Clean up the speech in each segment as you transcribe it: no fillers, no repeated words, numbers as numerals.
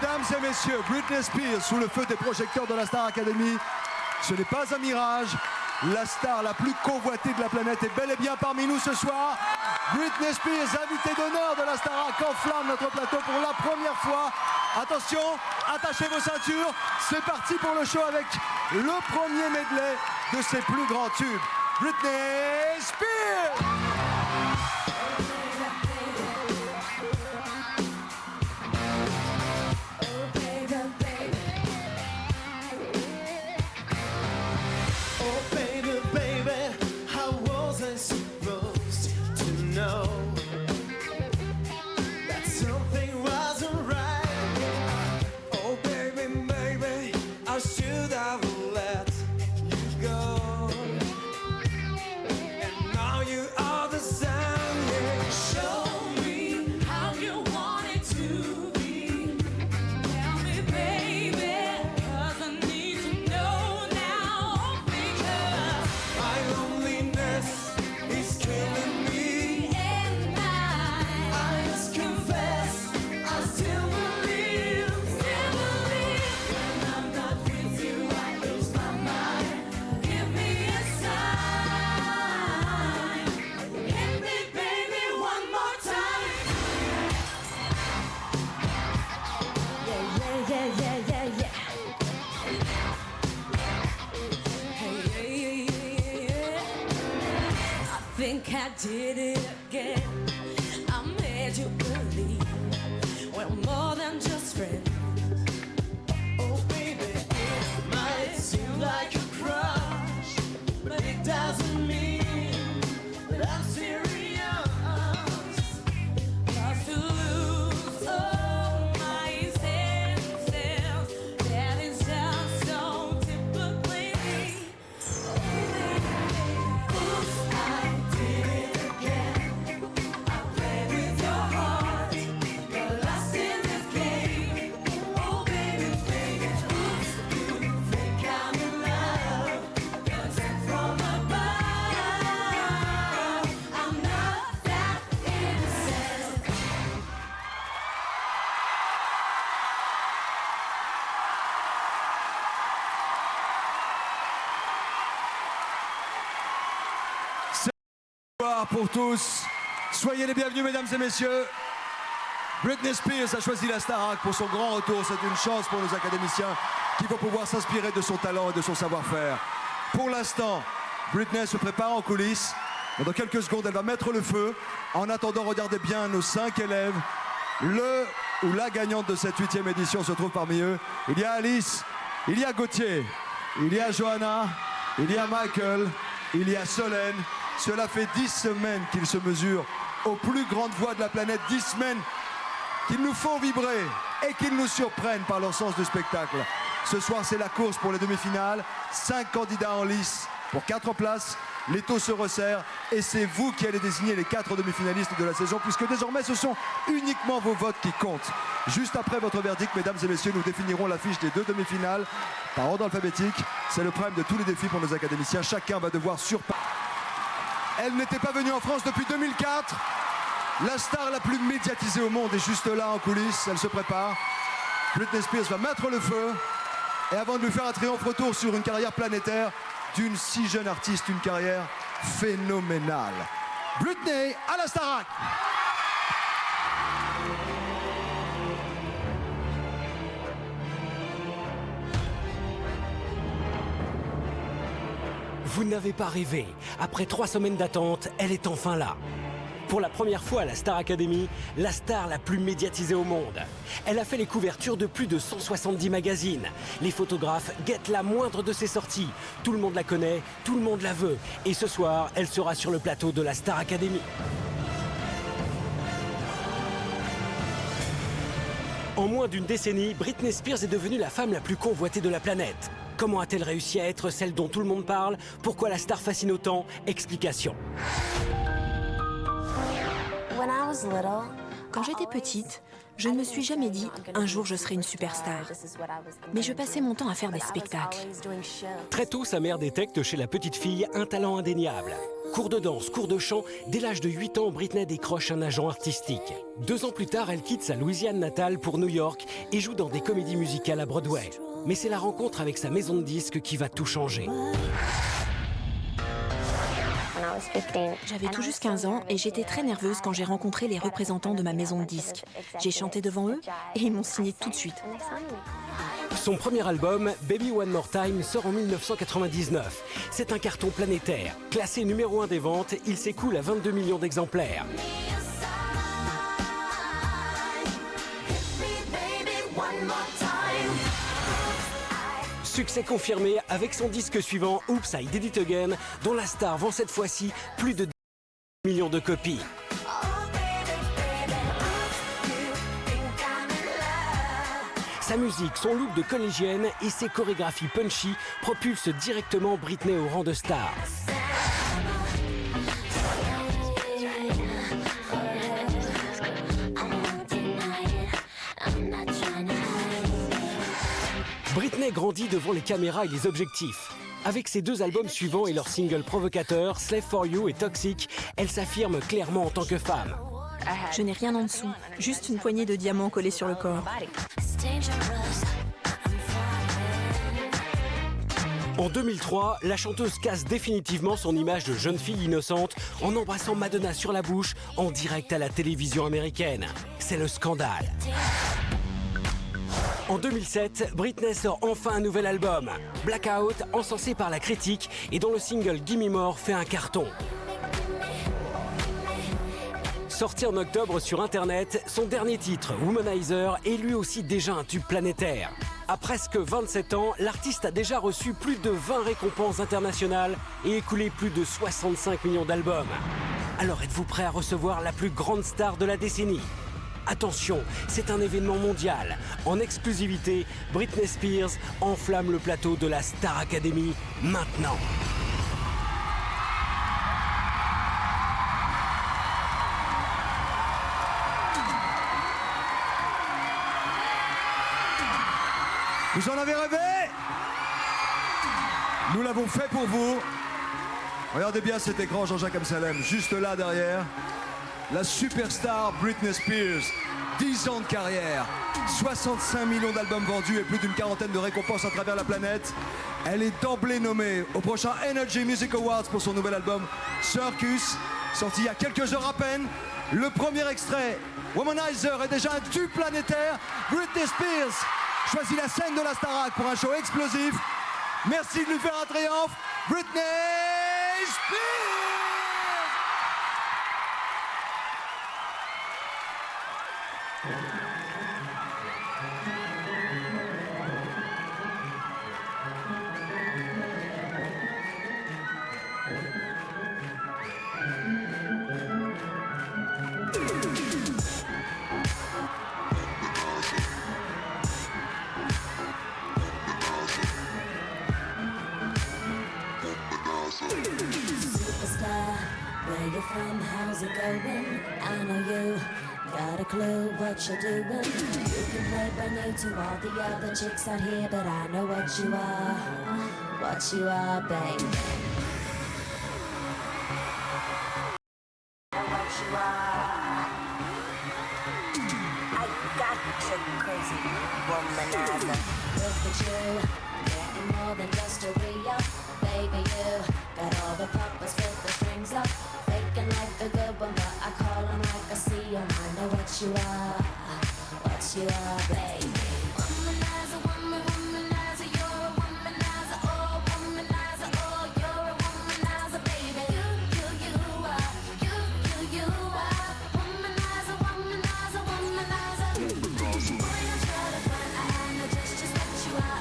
Mesdames et messieurs, Britney Spears sous le feu des projecteurs de la Star Academy. Ce n'est pas un mirage. La star la plus convoitée de la planète est bel et bien parmi nous ce soir. Britney Spears, invitée d'honneur de la Starac, enflamme notre plateau pour la première fois. Attention, attachez vos ceintures. C'est parti pour le show avec le premier medley de ses plus grands tubes. Britney Spears! I think I did it again. I made you believe we're more than just friends. Oh baby, it might seem like a crush, but it doesn't mean that I'm serious. Cause to lose all my senses, that is just so typically me. Oh baby, oops, I did it again. I played with your heart, you're lost in this game. Oh baby, baby, oops, you think I'm in love, you're sent from above. I'm not that innocent. Bonsoir pour tous. Soyez les bienvenus, mesdames et messieurs. Britney Spears a choisi la Starac pour son grand retour. C'est une chance pour nos académiciens qui vont pouvoir s'inspirer de son talent et de son savoir-faire. Pour l'instant, Britney se prépare en coulisses. Dans quelques secondes, elle va mettre le feu. En attendant, regardez bien nos 5 élèves. Le ou la gagnante de cette 8e édition se trouve parmi eux. Il y a Alice, il y a Gauthier, il y a Johanna, il y a Michael, il y a Solène. Cela fait 10 semaines qu'ils se mesurent aux plus grandes voix de la planète. 10 semaines qu'ils nous font vibrer et qu'ils nous surprennent par leur sens du spectacle. Ce soir, c'est la course pour les demi-finales. 5 candidats en lice pour 4 places. Les taux se resserrent et c'est vous qui allez désigner les 4 demi-finalistes de la saison, puisque désormais, ce sont uniquement vos votes qui comptent. Juste après votre verdict, mesdames et messieurs, nous définirons l'affiche des 2 demi-finales par ordre alphabétique. C'est le prime de tous les défis pour nos académiciens. Chacun va devoir surpasser. Elle n'était pas venue en France depuis 2004. La star la plus médiatisée au monde est juste là en coulisses. Elle se prépare. Britney Spears va mettre le feu. Et avant de lui faire un triomphe retour sur une carrière planétaire d'une si jeune artiste, une carrière phénoménale. Britney à la Starac. Vous n'avez pas rêvé. Après 3 semaines d'attente, elle est enfin là. Pour la première fois à la Star Academy, la star la plus médiatisée au monde. Elle a fait les couvertures de plus de 170 magazines. Les photographes guettent la moindre de ses sorties. Tout le monde la connaît, tout le monde la veut. Et ce soir, elle sera sur le plateau de la Star Academy. En moins d'une décennie, Britney Spears est devenue la femme la plus convoitée de la planète. Comment a-t-elle réussi à être celle dont tout le monde parle? Pourquoi la star fascine autant? Explication. When I was little, Quand j'étais petite, je ne me suis jamais dit « un jour je serai une superstar ». Mais je passais mon temps à faire des spectacles. Très tôt, sa mère détecte chez la petite fille un talent indéniable. Cours de danse, cours de chant, dès l'âge de 8 ans, Britney décroche un agent artistique. 2 ans plus tard, elle quitte sa Louisiane natale pour New York et joue dans des comédies musicales à Broadway. Mais c'est la rencontre avec sa maison de disques qui va tout changer. J'avais tout juste 15 ans et j'étais très nerveuse quand j'ai rencontré les représentants de ma maison de disques. J'ai chanté devant eux et ils m'ont signé tout de suite. Son premier album, Baby One More Time, sort en 1999. C'est un carton planétaire. Classé numéro 1 des ventes, il s'écoule à 22 millions d'exemplaires. Succès confirmé avec son disque suivant, Oops, I Did It Again, dont la star vend cette fois-ci plus de 10 millions de copies. Sa musique, son look de collégienne et ses chorégraphies punchy propulsent directement Britney au rang de star. Britney grandit devant les caméras et les objectifs. Avec ses 2 albums suivants et leurs singles provocateurs, Slave for You et Toxic, elle s'affirme clairement en tant que femme. Je n'ai rien en dessous, juste une poignée de diamants collés sur le corps. En 2003, la chanteuse casse définitivement son image de jeune fille innocente en embrassant Madonna sur la bouche en direct à la télévision américaine. C'est le scandale. En 2007, Britney sort enfin un nouvel album, Blackout, encensé par la critique et dont le single Gimme More fait un carton. Sorti en octobre sur Internet, son dernier titre, Womanizer, est lui aussi déjà un tube planétaire. À presque 27 ans, l'artiste a déjà reçu plus de 20 récompenses internationales et écoulé plus de 65 millions d'albums. Alors êtes-vous prêt à recevoir la plus grande star de la décennie ? Attention, c'est un événement mondial. En exclusivité, Britney Spears enflamme le plateau de la Star Academy maintenant. Vous en avez rêvé? Nous l'avons fait pour vous. Regardez bien cet écran, Jean-Jacques Amsalem, juste là derrière. La superstar Britney Spears, 10 ans de carrière, 65 millions d'albums vendus et plus d'une quarantaine de récompenses à travers la planète. Elle est d'emblée nommée au prochain Energy Music Awards pour son nouvel album Circus, sorti il y a quelques heures à peine. Le premier extrait, Womanizer, est déjà un tube planétaire. Britney Spears choisit la scène de la Starac pour un show explosif. Merci de lui faire un triomphe, Britney Spears! Superstar, where you from, how's it going? I know you got a clue what you're doing. You can play brand new to all the other chicks out here, but I know what you are, babe. What you are. I got you crazy, womanizer. Look at you, getting more than just a re-up. Baby, you got all the puppets with the strings up. Faking like a good one, but I call them like I see them. I know what you are, baby. Womanizer, womanizer, you're a womanizer, oh, womanizer, oh, you're a womanizer, baby. You are, you are. Womanizer, womanizer, womanizer. Boy, don't try to front, I know just what you are.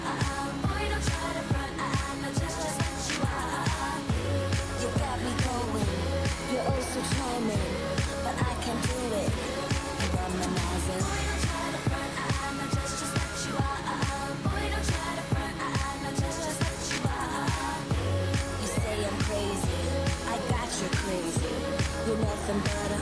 Boy, don't try to front, I know just what you are. You got me going, you're oh so charming, but I can't do it. Womanizer. Boy, don't try to front, I know just what you are. Boy, don't try to front, I know just what you are. You say I'm crazy, I got you crazy. You're nothing but a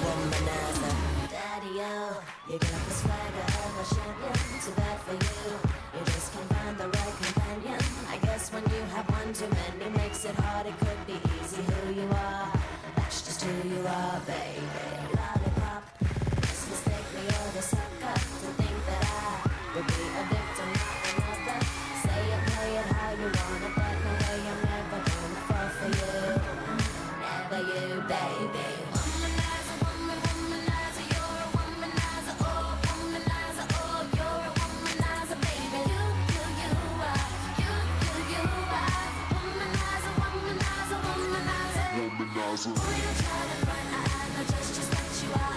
womanizer. Daddy, You got the swagger of a champion. Too bad for you. You just can't find the right companion. I guess when you have one too many makes it hard. It could be easy who you are. That's just who you are, baby. Lollipop. Just mistake me or the sucker to think that I would be a victim, not another. Say it, play it how you want it, but no way I'm never gonna fall for you. Never you, baby. Womanizer, womanizer, you're a womanizer, oh, womanizer, oh, you're a womanizer, baby. You are, you are. Womanizer, womanizer, womanizer. Boy, don't try to front, I know just what you are.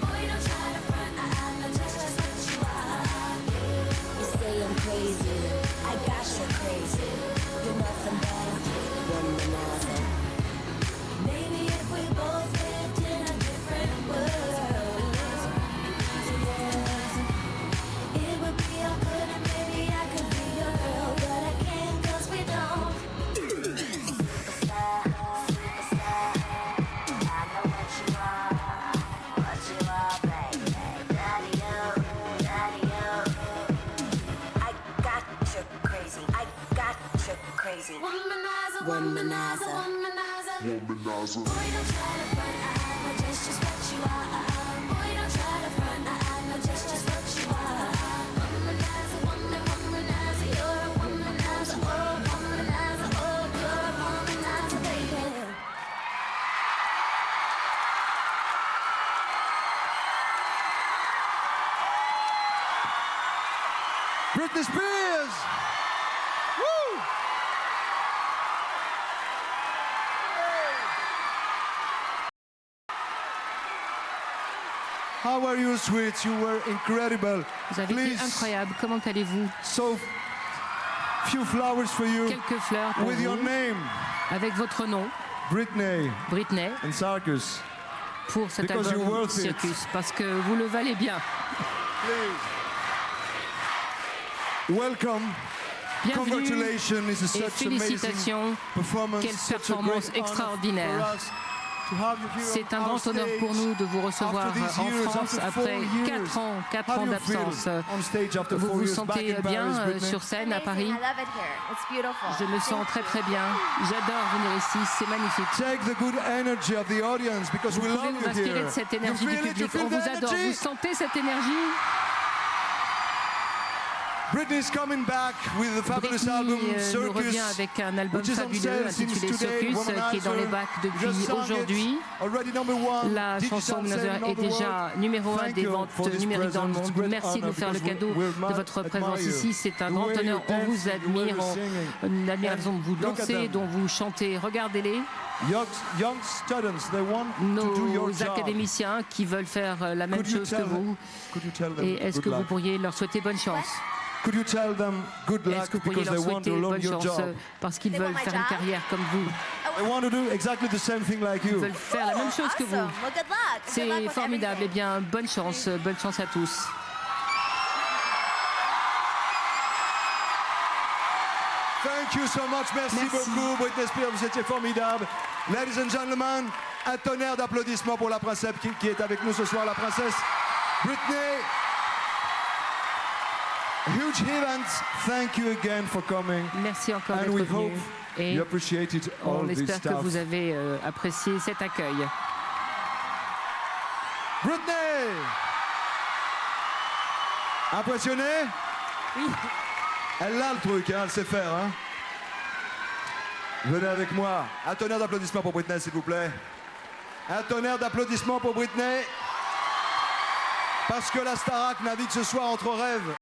Boy, don't try to front, I know just what you are. You say I'm crazy, I got you crazy. You're nothing but a womanizer. Maybe if we both lived in a different world, it would be all good and maybe I could be your girl, but I can't 'cause we don't. Superstar, superstar, I know what you are, baby. Daddy, I got you crazy, I got you crazy. Womanizer, womanizer, womanizer. Boy, don't try to front, I know just what you are. Boy, don't try to front, I know just what you are. Womanizer, womanizer, you're a womanizer, oh, womanizer, oh, you're a womanizer, baby. Britney Spears! Woo! How are you, sweet? You were incredible. Vous avez été Please, incroyable. Comment allez-vous? so few flowers for you Quelques fleurs pour with your vous, name, avec votre nom, Britney Britney, and Circus. pour cet Because you're album worth it. Circus, parce que vous le valez bien. Please. Welcome. Bienvenue Congratulations. It's et such amazing félicitations. performance. Quelle such a performance great honor extraordinaire. for us to have you here C'est on un our grand honneur stage pour nous de vous recevoir after these en years, France after après 4 years. 4 ans, 4 How ans do you feel d'absence. on stage after Vous 4 vous years back sentez in bien Paris, Britney? sur scène à Paris? I love it here. It's beautiful. Je me sens très très bien. J'adore venir ici, c'est magnifique. Take the good energy of the audience because we Vous pouvez love vous you inspirer here. de cette You énergie du feel it? You public. feel On vous the adore. Vous energy? sentez cette énergie? Britney's coming back with the fabulous Britney album nous revient Circus, avec un album which is on fabuleux sale since intitulé today. Circus, qui est dans les Womanizer bacs depuis just sang it, aujourd'hui. already number one, La digital chanson sale Womanizer in all est the déjà world. numéro 1 Thank des you ventes for this numériques dans le present. It's a monde. great Merci de nous honor faire le because cadeau we de votre admire présence you. ici. C'est un The grand way honneur. you On vous dance, the way admire, you're on singing. admire la façon dont vous Look at dansez, them. dont vous chantez. Regardez-les, Young students, they want to do your nos job. académiciens qui veulent faire la même Could you chose que tell vous. Could you tell them Et est-ce good que vous luck? pourriez leur souhaiter bonne chance? Could you tell them good Est-ce luck que vous pourriez because leur they want souhaiter to learn bonne your chance job? parce qu'ils They veulent want my faire une job? carrière comme vous? They want to do exactly the same thing like Ils you. veulent faire la même chose que vous. Awesome. Well, good luck. Good luck C'est with formidable. Eh everything. bien, bonne chance à tous. Thank you so much. Merci, Merci. beaucoup, Britney Spears. Vous étiez formidable. Ladies and gentlemen, un tonnerre d'applaudissements pour la princesse qui est avec nous ce soir, la princesse Britney. Huge event. Thank you again for coming. Merci encore And d'être we venu. hope Et you appreciated all on this espère que stuff. vous avez apprécié cet accueil. Britney! Impressionné? Oui. Elle a le truc, hein, elle sait faire. Hein. Venez avec moi. Un tonnerre d'applaudissements pour Britney, s'il vous plaît. Un tonnerre d'applaudissements pour Britney. Parce que la Starac navigue ce soir entre rêves